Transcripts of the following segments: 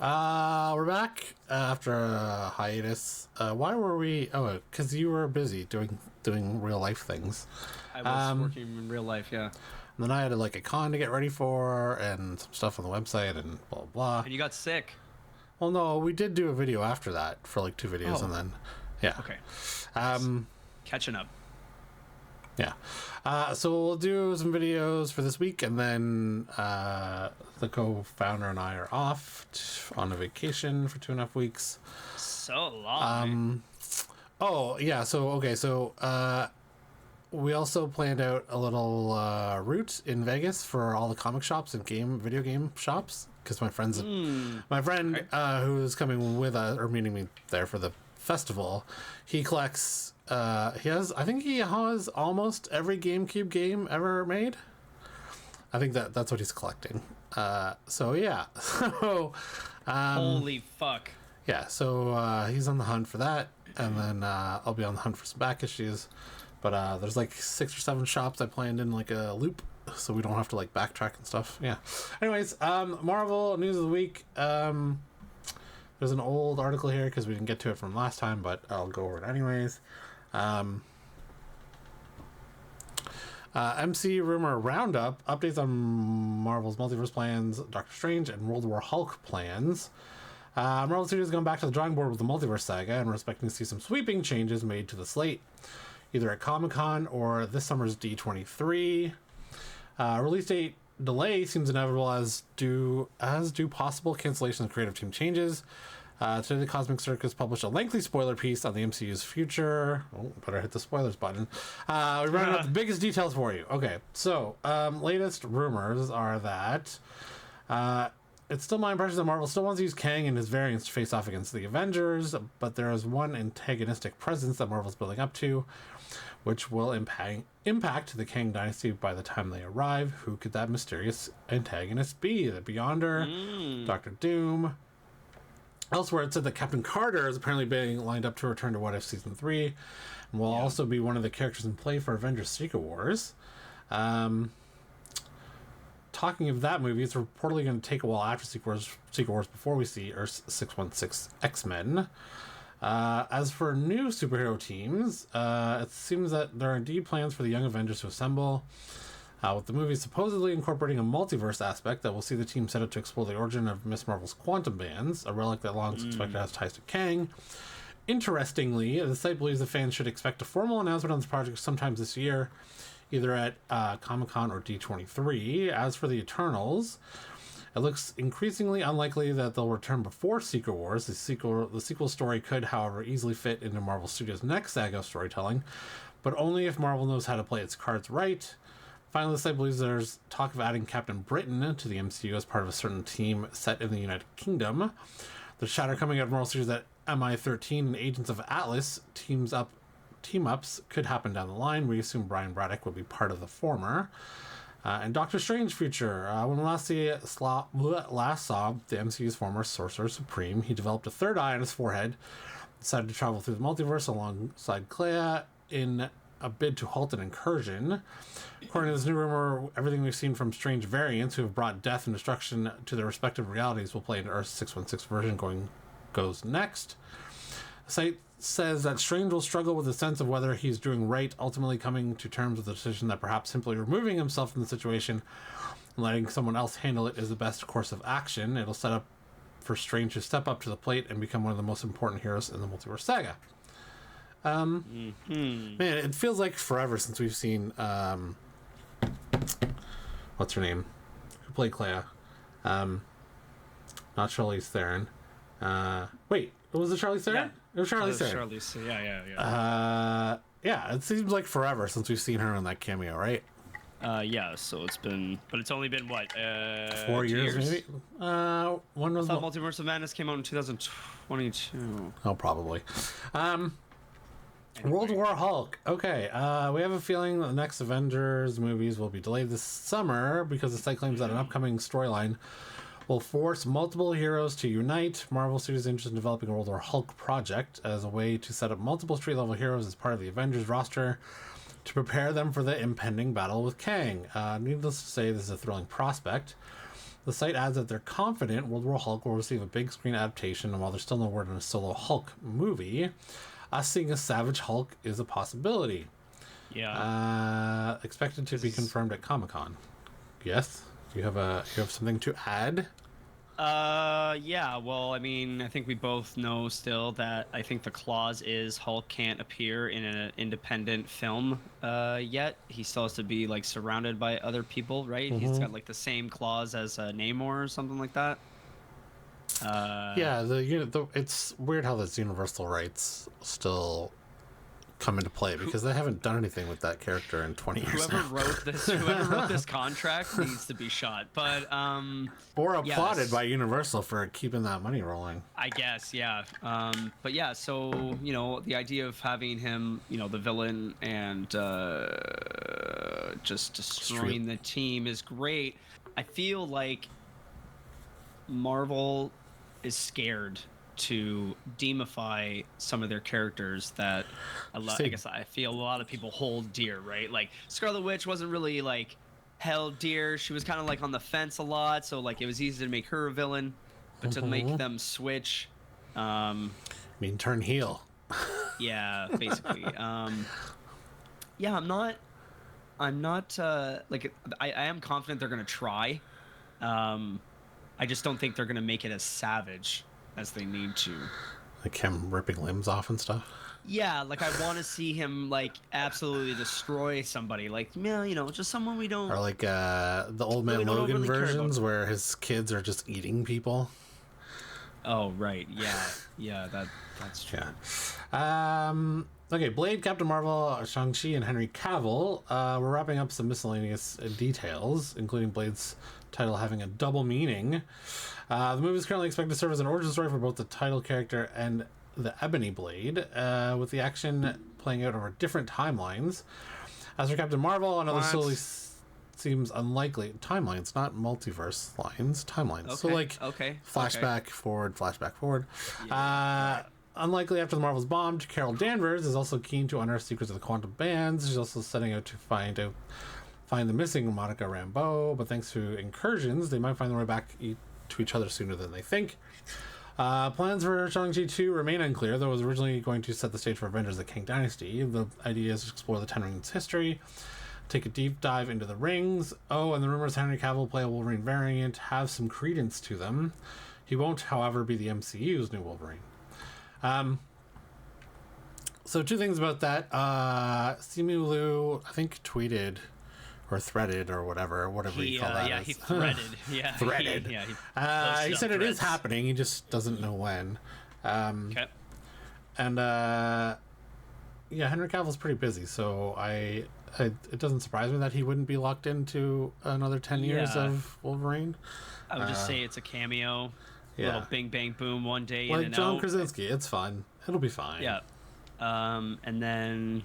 We're back after a hiatus. Why were we? Oh, because you were busy doing real life things. I was working in real life, yeah. And then I had like a con to get ready for, and some stuff on the website, and blah blah. And you got sick. Well, no, we did do a video after that for like 2 videos, and then yeah. Okay. Catching up. Yeah. So we'll do some videos for this week, and then the co-founder and I are off on a vacation for 2.5 weeks. So long. Oh, yeah. So, okay. So we also planned out a little route in Vegas for all the comic shops and video game shops, because my friend who's coming with us, or meeting me there for the festival, he collects I think he has almost every GameCube game ever made. I think that's what he's collecting. So yeah. So holy fuck. Yeah, so he's on the hunt for that, and then I'll be on the hunt for some back issues. But there's like 6 or 7 shops I planned in like a loop, so we don't have to like backtrack and stuff. Yeah. Anyways, Marvel news of the week. There's an old article here because we didn't get to it from last time, but I'll go over it anyways. MC rumor roundup, updates on Marvel's multiverse plans, Doctor Strange, and World War Hulk plans. Marvel Studios has gone back to the drawing board with the multiverse saga, and we're expecting to see some sweeping changes made to the slate, either at Comic-Con or this summer's D23. Release date delay seems inevitable, as do possible cancellations of creative team changes. Today, the Cosmic Circus published a lengthy spoiler piece on the MCU's future. Oh, better hit the spoilers button. We ran out the biggest details for you. Okay, so latest rumors are that it's still my impression that Marvel still wants to use Kang and his variants to face off against the Avengers, but there is one antagonistic presence that Marvel's building up to, which will impact the Kang dynasty by the time they arrive. Who could that mysterious antagonist be? The Beyonder, Doctor Doom. Elsewhere, it said that Captain Carter is apparently being lined up to return to What If Season 3, and will also be one of the characters in play for Avengers Secret Wars. Talking of that movie, it's reportedly going to take a while after Secret Wars before we see Earth 616 X-Men. As for new superhero teams, it seems that there are indeed plans for the Young Avengers to assemble, with the movie supposedly incorporating a multiverse aspect that will see the team set up to explore the origin of Miss Marvel's quantum bands, a relic that long suspected has ties to Kang. Interestingly, the site believes the fans should expect a formal announcement on this project sometime this year, either at Comic-Con or D23. As for the Eternals, it looks increasingly unlikely that they'll return before Secret Wars. The sequel story could, however, easily fit into Marvel Studios' next saga of storytelling, but only if Marvel knows how to play its cards right. Finally, the site believes there's talk of adding Captain Britain to the MCU as part of a certain team set in the United Kingdom. There's chatter coming out of Marvel Studios that MI-13 and Agents of Atlas team-ups could happen down the line. We assume Brian Braddock would be part of the former. And Doctor Strange future. When we last saw the MCU's former Sorcerer Supreme, he developed a third eye on his forehead, decided to travel through the multiverse alongside Clea in a bid to halt an incursion. According to this new rumor, everything we've seen from Strange variants who have brought death and destruction to their respective realities will play into Earth's 616 version goes next. The site says that Strange will struggle with the sense of whether he's doing right, ultimately coming to terms with the decision that perhaps simply removing himself from the situation and letting someone else handle it is the best course of action. It'll set up for Strange to step up to the plate and become one of the most important heroes in the multiverse saga. Man, it feels like forever since we've seen what's her name? Who played Clea? Not Charlize Theron. Wait, was it Charlize Theron? Yeah. It was Charlize Theron. Charlize, yeah. Yeah, it seems like forever since we've seen her in that cameo, right? Yeah, so it's only been what? 4 years, maybe? When was Multiverse of Madness came out in 2022. Oh, probably. Anyway. World War Hulk. Okay, we have a feeling the next Avengers movies will be delayed this summer because the site claims that an upcoming storyline will force multiple heroes to unite. Marvel Studios is interested in developing a World War Hulk project as a way to set up multiple street-level heroes as part of the Avengers roster to prepare them for the impending battle with Kang. Needless to say, this is a thrilling prospect. The site adds that they're confident World War Hulk will receive a big screen adaptation, and while there's still no word on a solo Hulk movie, us seeing a Savage Hulk is a possibility. Yeah. Expected to be confirmed at Comic-Con. Yes? You have something to add? Yeah, well, I mean, I think we both know still that I think the clause is Hulk can't appear in an independent film yet. He still has to be, like, surrounded by other people, right? He's got, like, the same clause as Namor or something like that. Yeah, it's weird how those Universal rights still come into play, because they haven't done anything with that character in 20 years Whoever now. wrote this contract needs to be shot. But or applauded by Universal for keeping that money rolling. I guess, yeah. But yeah, so the idea of having him, the villain, and just destroying the team is great. I feel like Marvel is scared to demify some of their characters that I guess I feel a lot of people hold dear, right? Like Scarlet Witch wasn't really like held dear. She was kind of like on the fence a lot, so like it was easy to make her a villain, but to make them switch, turn heel. Yeah, basically. Yeah, I'm not like I am confident they're gonna try. I just don't think they're gonna make it as savage as they need to. Like him ripping limbs off and stuff? Yeah, like I want to see him like absolutely destroy somebody. Like, just someone we don't... Or like the Old Man Logan versions where his kids are just eating people. Oh, right. Yeah. Yeah, that's true. Yeah. Okay, Blade, Captain Marvel, Shang-Chi, and Henry Cavill. We're wrapping up some miscellaneous details, including Blade's title having a double meaning. The movie is currently expected to serve as an origin story for both the title character and the Ebony Blade, with the action playing out over different timelines. As for Captain Marvel, another solely seems unlikely. Timelines, not multiverse lines. Timelines. Okay. So like flashback forward, flashback forward. Yeah. Unlikely after the Marvels bombed, Carol Danvers is also keen to unearth secrets of the quantum bands. She's also setting out to find the missing Monica Rambeau, but thanks to incursions, they might find their way back to each other sooner than they think. Plans for Shang-Chi 2 remain unclear, though it was originally going to set the stage for Avengers: The Kang Dynasty. The idea is to explore the Ten Rings history, take a deep dive into the rings. Oh, and the rumors Henry Cavill will play a Wolverine variant have some credence to them. He won't, however, be the MCU's new Wolverine. So two things about that. Simu Liu, I think, tweeted or threaded or whatever you call that. Yeah, he threaded. Yeah, threaded. He said it is happening. He just doesn't know when. Okay. And Henry Cavill's pretty busy, so it doesn't surprise me that he wouldn't be locked into another 10 years of Wolverine. I would just say it's a cameo. Yeah. Little bing bang boom one day like in and John out. Krasinski. It's fun. It'll be fine. Yeah. And then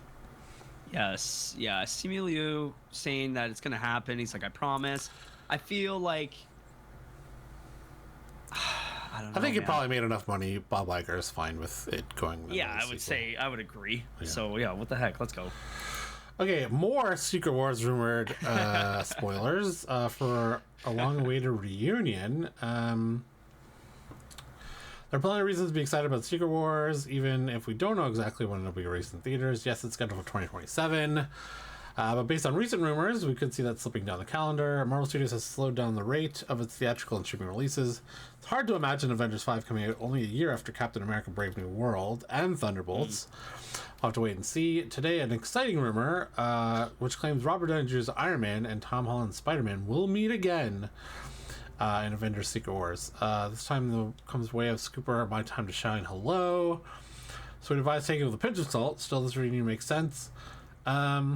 Simu Liu saying that it's gonna happen. He's like, I promise. I feel like I don't know. I think it probably made enough money. Bob Iger is fine with it going. Yeah, I would agree. Yeah. So yeah, what the heck? Let's go. Okay, more Secret Wars rumored spoilers for a long-awaited reunion. There are plenty of reasons to be excited about Secret Wars, even if we don't know exactly when it'll be released in theaters. Yes, it's scheduled for 2027. But based on recent rumors, we could see that slipping down the calendar. Marvel Studios has slowed down the rate of its theatrical and streaming releases. It's hard to imagine Avengers 5 coming out only a year after Captain America Brave New World and Thunderbolts. We'll have to wait and see. Today, an exciting rumor, which claims Robert Downey Jr.'s Iron Man and Tom Holland's Spider-Man will meet again in Avengers Secret Wars. This time comes way of Scooper, My Time to Shine, hello. So we'd advise taking it with a pinch of salt. Still, this reunion makes sense. I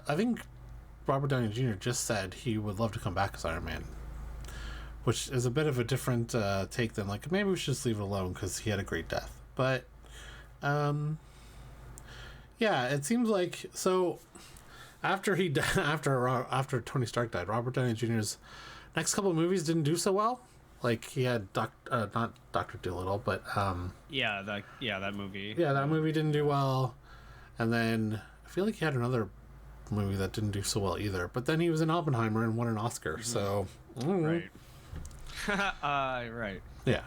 think Robert Downey Jr. just said he would love to come back as Iron Man, which is a bit of a different take than like, maybe we should just leave it alone because he had a great death. But it seems like so. After Tony Stark died, Robert Downey Jr.'s next couple of movies didn't do so well. Like he had not Dr. Dolittle, but that movie. Yeah, that movie didn't do well. And then I feel like he had another movie that didn't do so well either. But then he was in Oppenheimer and won an Oscar. So Right. Right. yeah.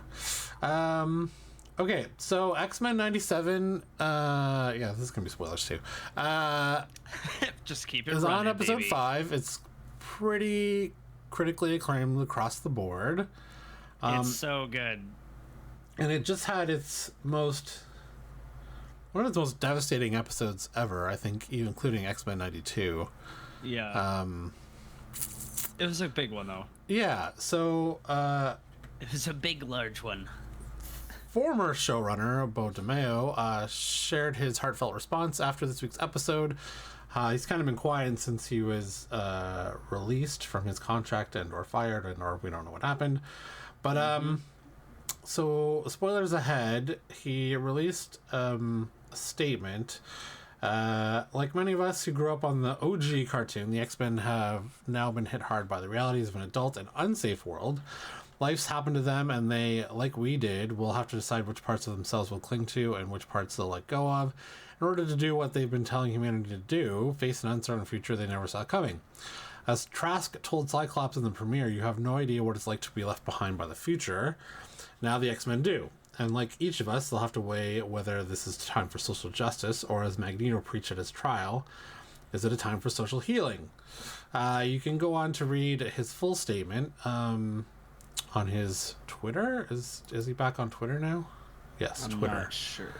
Okay, so X-Men 97, yeah, this is gonna be spoilers too. Just keep it Is running, on episode baby. 5. It's pretty critically acclaimed across the board. It's so good. And it just had one of its most devastating episodes ever, I think, even including X-Men 92. Yeah. It was a big one, though. Yeah, so It was a big, large one. former showrunner Bo DeMeo shared his heartfelt response after this week's episode. He's kind of been quiet since he was released from his contract and or fired, and or we don't know what happened. But so spoilers ahead. He released a statement. Like many of us who grew up on the OG cartoon, the X-Men have now been hit hard by the realities of an adult and unsafe world. Life's happened to them, and they, like we did, will have to decide which parts of themselves will cling to and which parts they'll let go of in order to do what they've been telling humanity to do, face an uncertain future they never saw coming. As Trask told Cyclops in the premiere, you have no idea what it's like to be left behind by the future. Now the X-Men do. And like each of us, they'll have to weigh whether this is time for social justice, or as Magneto preached at his trial, is it a time for social healing? You can go on to read his full statement on his Twitter. Is he back on Twitter now? Yes, I'm Twitter. not sure.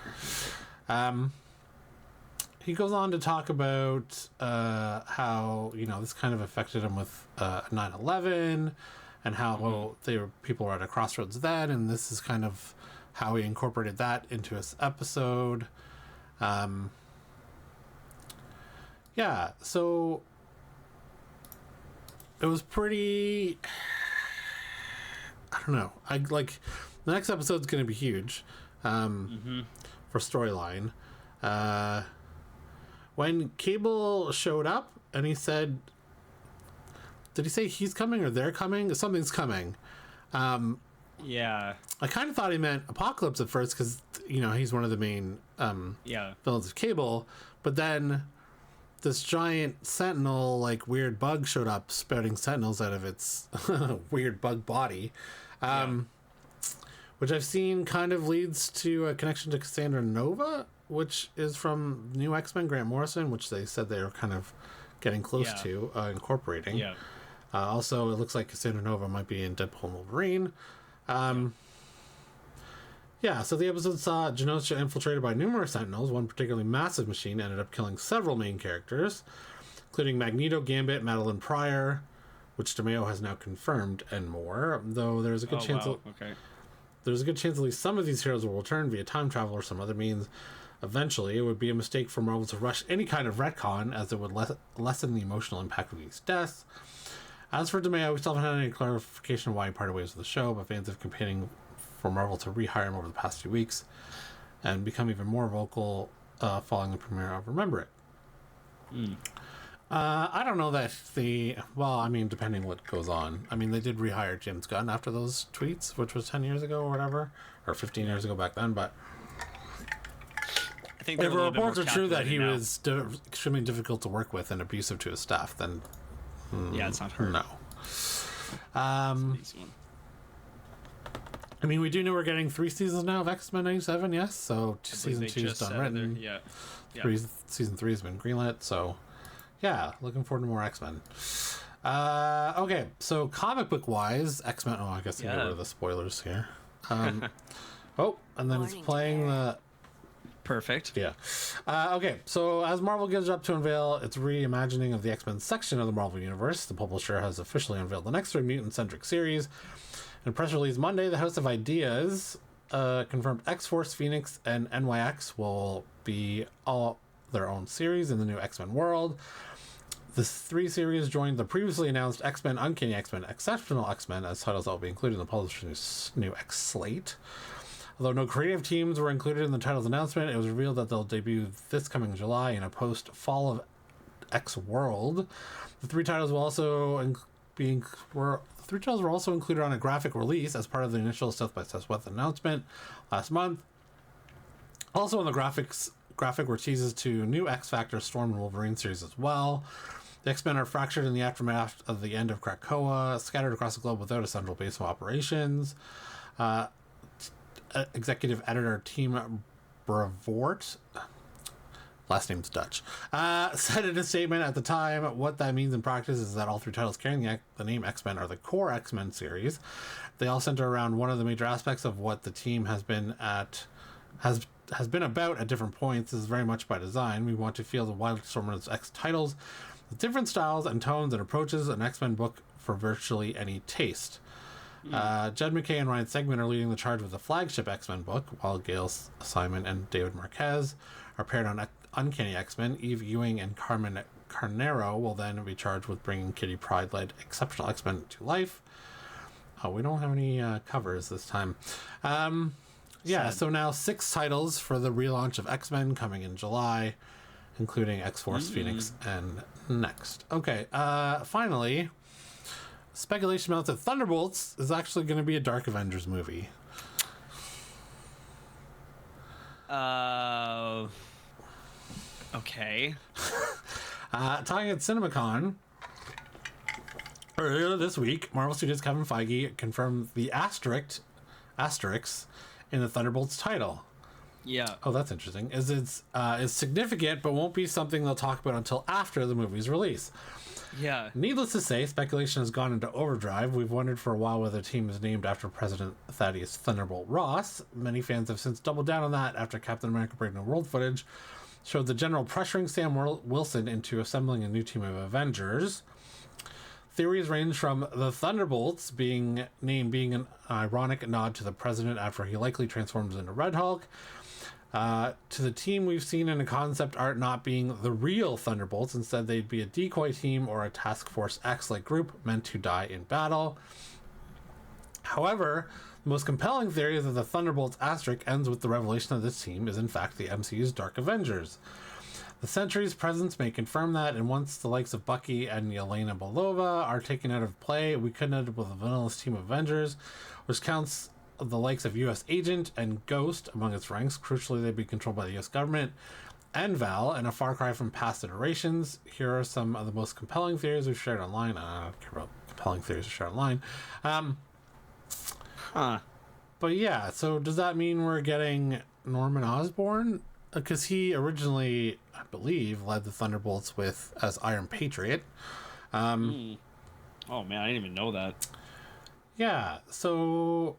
He goes on to talk about how, this kind of affected him with 9/11, and how people were at a crossroads then, and this is kind of how he incorporated that into his episode. Yeah, so it was pretty, I don't know. The next episode's going to be huge for storyline. When Cable showed up and he said, did he say he's coming or they're coming? Something's coming. Yeah. I kind of thought he meant Apocalypse at first because, he's one of the main villains of Cable. But then this giant sentinel, weird bug showed up spouting sentinels out of its weird bug body. Which I've seen kind of leads to a connection to Cassandra Nova, which is from New X-Men, Grant Morrison, which they said they were kind of getting close to incorporating. Yeah. Also, it looks like Cassandra Nova might be in Deadpool and Wolverine. So the episode saw Genosha infiltrated by numerous Sentinels. One particularly massive machine ended up killing several main characters, including Magneto, Gambit, Madeline Pryor, which DeMeo has now confirmed, and more. Though there's a good chance. There's a good chance at least some of these heroes will return via time travel or some other means. Eventually, it would be a mistake for Marvel to rush any kind of retcon, as it would lessen the emotional impact of these deaths. As for DeMeo, we still haven't had any clarification of why he parted ways with the show, but fans have been campaigning for Marvel to rehire him over the past few weeks and become even more vocal following the premiere of Remember It. I don't know that depending what goes on. I mean, they did rehire James Gunn after those tweets, which was 10 years ago or whatever, or 15 years ago back then, but I think if the reports are true that he now. was extremely difficult to work with and abusive to his staff, then it's not her. no. Easy one. I mean, we do know we're getting 3 seasons now of X-Men 97, yes, so season 2 is done written. Yeah. Season 3 has been greenlit, so yeah, looking forward to more X-Men. Okay, so comic book wise, X-Men. I guess I'll get rid of the spoilers here. And then it's playing the. Perfect. Yeah. Okay, so as Marvel gears up to unveil its reimagining of the X-Men section of the Marvel Universe, the publisher has officially unveiled the next 3 mutant-centric series. In a press release Monday, the House of Ideas confirmed X-Force, Phoenix, and NYX will be all their own series in the new X-Men world. The 3 series joined the previously announced X-Men, Uncanny X-Men, Exceptional X-Men as titles that will be included in the publisher's new X slate. Although no creative teams were included in the title's announcement, it was revealed that they'll debut this coming July in a post-Fall of X world. The 3 titles will also were also included on a graphic release as part of the initial South by Southwest announcement last month. Also on the graphics graphic were teases to new X-Factor, Storm, and Wolverine series as well. The X-Men are fractured in the aftermath of the end of Krakoa, scattered across the globe without a central base of operations. Executive editor Team Brevoort, last name's Dutch, said in a statement at the time, what that means in practice is that all three titles carrying the name X-Men are the core X-Men series. They all center around one of the major aspects of what the team has been about at different points. This is very much by design. We want to feel the wide assortment of X titles with different styles and tones and approaches, an X-Men book for virtually any taste. Jed McKay and Ryan Segman are leading the charge with the flagship X-Men book, while Gail Simon and David Marquez are paired on Uncanny X-Men. Eve Ewing and Carmen Carnero will then be charged with bringing Kitty Pryde-led Exceptional X-Men to life. Oh, we don't have any covers this time. So now 6 titles for the relaunch of X-Men coming in July, including X-Force, Phoenix, and Next. Okay, finally, speculation mounts that Thunderbolts is actually going to be a Dark Avengers movie. Okay. Talking at CinemaCon earlier this week, Marvel Studios' Kevin Feige confirmed the asterisk in the Thunderbolts title. Yeah. Oh, that's interesting. Is significant, but won't be something they'll talk about until after the movie's release. Yeah. Needless to say, speculation has gone into overdrive. We've wondered for a while whether the team is named after President Thaddeus Thunderbolt Ross. Many fans have since doubled down on that after Captain America Breaking the World footage showed the general pressuring Sam Wilson into assembling a new team of Avengers. Theories range from the Thunderbolts being an ironic nod to the president after he likely transforms into Red Hulk, to the team we've seen in a concept art not being the real Thunderbolts. Instead, they'd be a decoy team or a Task Force X-like group meant to die in battle. However, the most compelling theory is that the Thunderbolts asterisk ends with the revelation that this team is in fact the MCU's Dark Avengers. The Sentry's presence may confirm that, and once the likes of Bucky and Yelena Belova are taken out of play, we could end up with a villainous team of Avengers, which counts the likes of U.S. Agent and Ghost among its ranks. Crucially, they'd be controlled by the U.S. government and Val, and a far cry from past iterations. Here are some of the most compelling theories we've shared online. I don't care about compelling theories we've shared online. But yeah, so does that mean we're getting Norman Osborn? Because he originally, I believe, led the Thunderbolts as Iron Patriot. Oh man, I didn't even know that. Yeah, so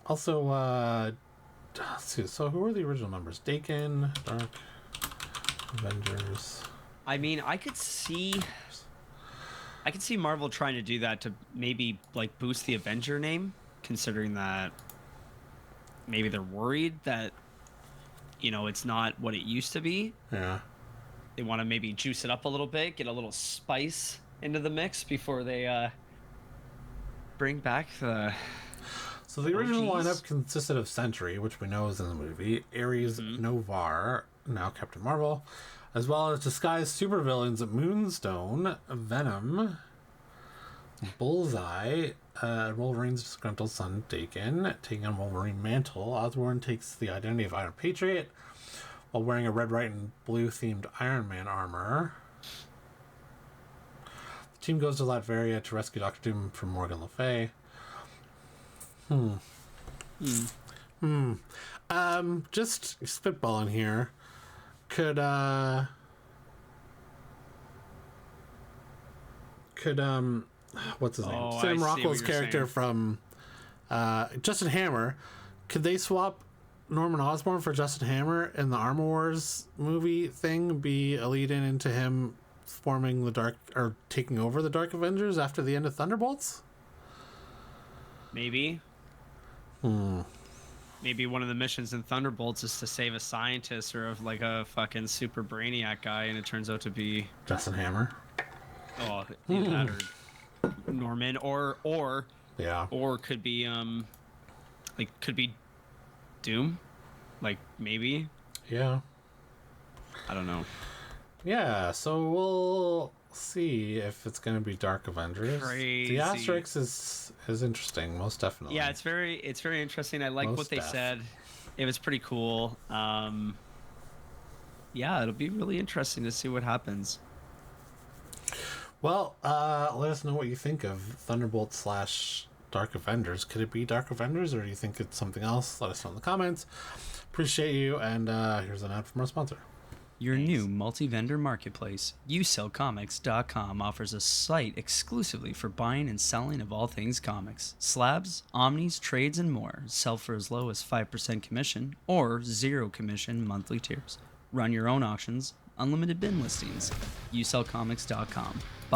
also let's see, so who are the original members? Dakin, Dark Avengers. I mean, I could see Marvel trying to do that to maybe like boost the Avenger name, considering that maybe they're worried that it's not what it used to be. Yeah. They want to maybe juice it up a little bit, get a little spice into the mix before they bring back the... So the original lineup consisted of Sentry, which we know is in the movie, Ares Novar, now Captain Marvel, as well as disguised supervillains Moonstone, Venom, Bullseye, Wolverine's disgruntled son Dakin, taking on Wolverine mantle. Osborn takes the identity of Iron Patriot while wearing a red, white, and blue themed Iron Man armor. The team goes to Latveria to rescue Doctor Doom from Morgan Le Fay. Just spitballing here. Could what's his name? Sam Rockwell's character from Justin Hammer. Could they swap Norman Osborn for Justin Hammer in the Armor Wars movie thing? Be a lead in into him forming the Dark or taking over the Dark Avengers after the end of Thunderbolts? Maybe. Maybe one of the missions in Thunderbolts is to save a scientist or like a fucking super brainiac guy, and it turns out to be Justin Hammer. Oh, either that or Norman, or yeah, or could be could be Doom, like maybe. Yeah. I don't know. Yeah, so we'll see if it's going to be Dark Avengers. Crazy. The asterisk is interesting, most definitely. Yeah, it's very interesting. I like what they said. It was pretty cool. Yeah, it'll be really interesting to see what happens. Well, let us know what you think of Thunderbolts / Dark Avengers. Could it be Dark Avengers, or do you think it's something else? Let us know in the comments. Appreciate you, and here's an ad from our sponsor. Your new multi-vendor marketplace, YouSellComics.com, offers a site exclusively for buying and selling of all things comics. Slabs, omnis, trades, and more. Sell for as low as 5% commission or 0 commission monthly tiers. Run your own auctions, unlimited bin listings. YouSellComics.com.